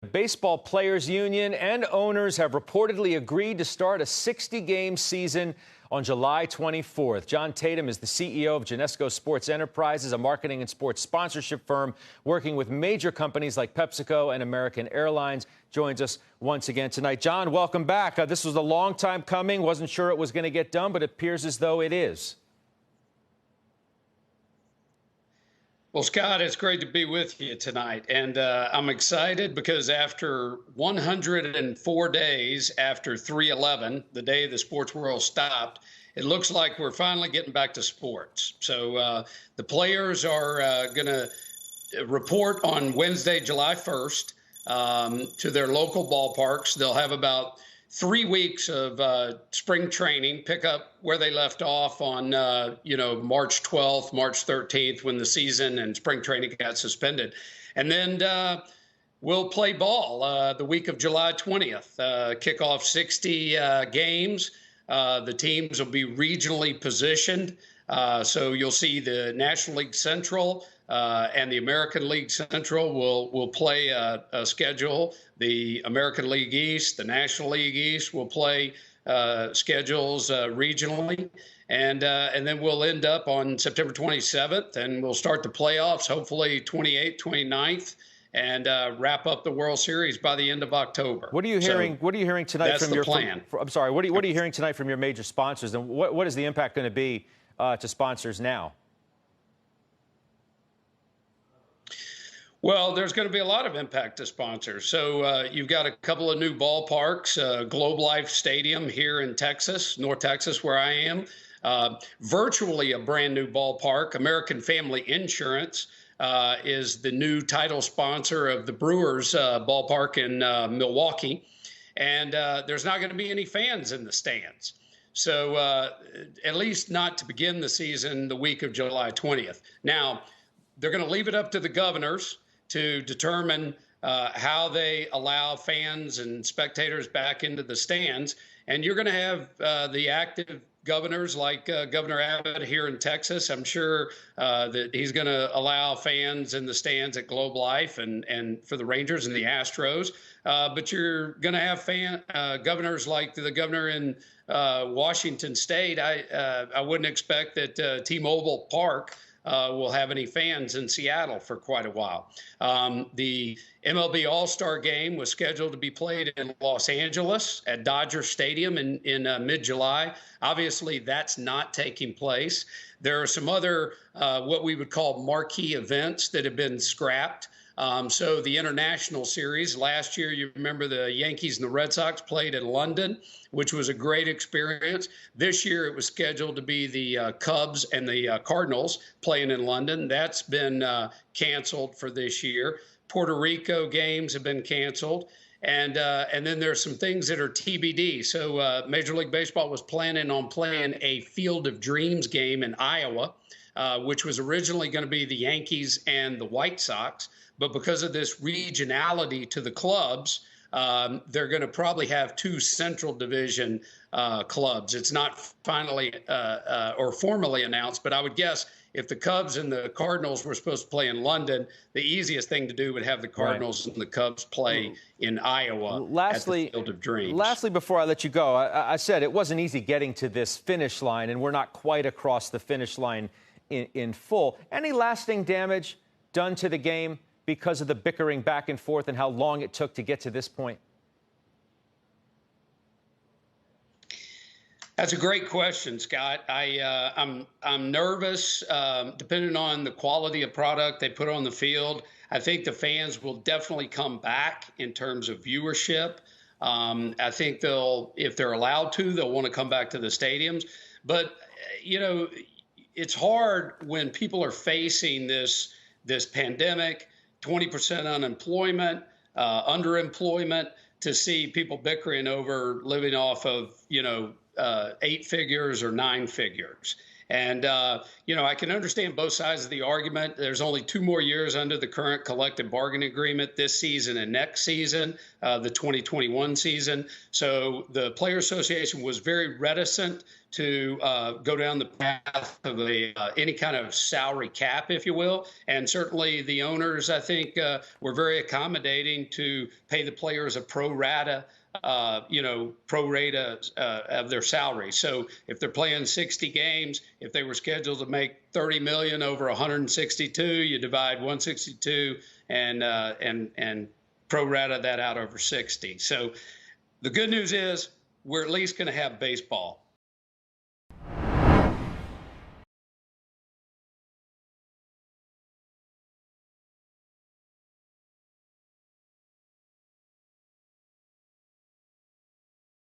Baseball Players Union and owners have reportedly agreed to start a 60-game season on July 24th. John Tatum is the CEO of Genesco Sports Enterprises, a marketing and sports sponsorship firm working with major companies like PepsiCo and American Airlines. Joins us once again tonight. John, welcome back. This was a long time coming. Wasn't sure it was going to get done, but it appears as though it is. Well, Scott, it's great to be with you tonight. And I'm excited because after 104 days after 3/11, the day the sports world stopped, it looks like we're finally getting back to sports. So the players are going to report on Wednesday, July 1st, to their local ballparks. They'll have about 3 weeks of spring training, pick up where they left off on, March 12th, March 13th, when the season and spring training got suspended. And then we'll play ball the week of July 20th, kick off 60 games. The teams will be regionally positioned. So you'll see the National League Central and the American League Central will play a schedule. The American League East, the National League East will play schedules regionally. And then we'll end up on September 27th, and we'll start the playoffs, hopefully 28th, 29th, and wrap up the World Series by the end of October. What are you hearing? What are you hearing tonight from your plan? I'm sorry. What are you hearing tonight from your major sponsors, and what is the impact going to be to sponsors now? Well, there's going to be a lot of impact to sponsors. So you've got a couple of new ballparks, Globe Life Stadium here in Texas, North Texas, where I am. Virtually a brand new ballpark. American Family Insurance is the new title sponsor of the Brewers ballpark in Milwaukee. And there's not going to be any fans in the stands. So at least not to begin the season the week of July 20th. Now, they're going to leave it up to the governors to determine how they allow fans and spectators back into the stands. And you're going to have the active governors like Governor Abbott here in Texas. I'm sure that he's going to allow fans in the stands at Globe Life and for the Rangers and the Astros. But you're going to have governors like the governor in Washington State. I wouldn't expect that T-Mobile Park will have any fans in Seattle for quite a while. The MLB All-Star Game was scheduled to be played in Los Angeles at Dodger Stadium in mid-July. Obviously, that's not taking place. There are some other what we would call marquee events that have been scrapped. So the international series last year, you remember the Yankees and the Red Sox played in London, which was a great experience. This year it was scheduled to be the Cubs and the Cardinals playing in London. That's been canceled for this year. Puerto Rico games have been canceled. And then there's some things that are TBD. So Major League Baseball was planning on playing a Field of Dreams game in Iowa, which was originally going to be the Yankees and the White Sox. But because of this regionality to the clubs, they're going to probably have two Central Division clubs. It's not finally or formally announced, but I would guess if the Cubs and the Cardinals were supposed to play in London, the easiest thing to do would have the Cardinals and the Cubs play in Iowa at the Field of Dreams. Lastly, before I let you go, I said it wasn't easy getting to this finish line, and we're not quite across the finish line in full. Any lasting damage done to the game because of the bickering back and forth and how long it took to get to this point? That's a great question, Scott. I'm nervous, depending on the quality of product they put on the field. I think the fans will definitely come back in terms of viewership. I think if they're allowed to, they'll want to come back to the stadiums. But, it's hard when people are facing this pandemic, 20% unemployment, underemployment, to see people bickering over living off of, 8 figures or 9 figures. And, I can understand both sides of the argument. There's only 2 more years under the current collective bargaining agreement, this season and next season, the 2021 season. So the Players Association was very reticent to go down the path of any kind of salary cap, if you will. And certainly the owners, I think, were very accommodating to pay the players a pro rata of their salary. So if they're playing 60 games, if they were scheduled to make 30 million over 162, you divide 162 and pro rata that out over 60. So the good news is we're at least going to have baseball.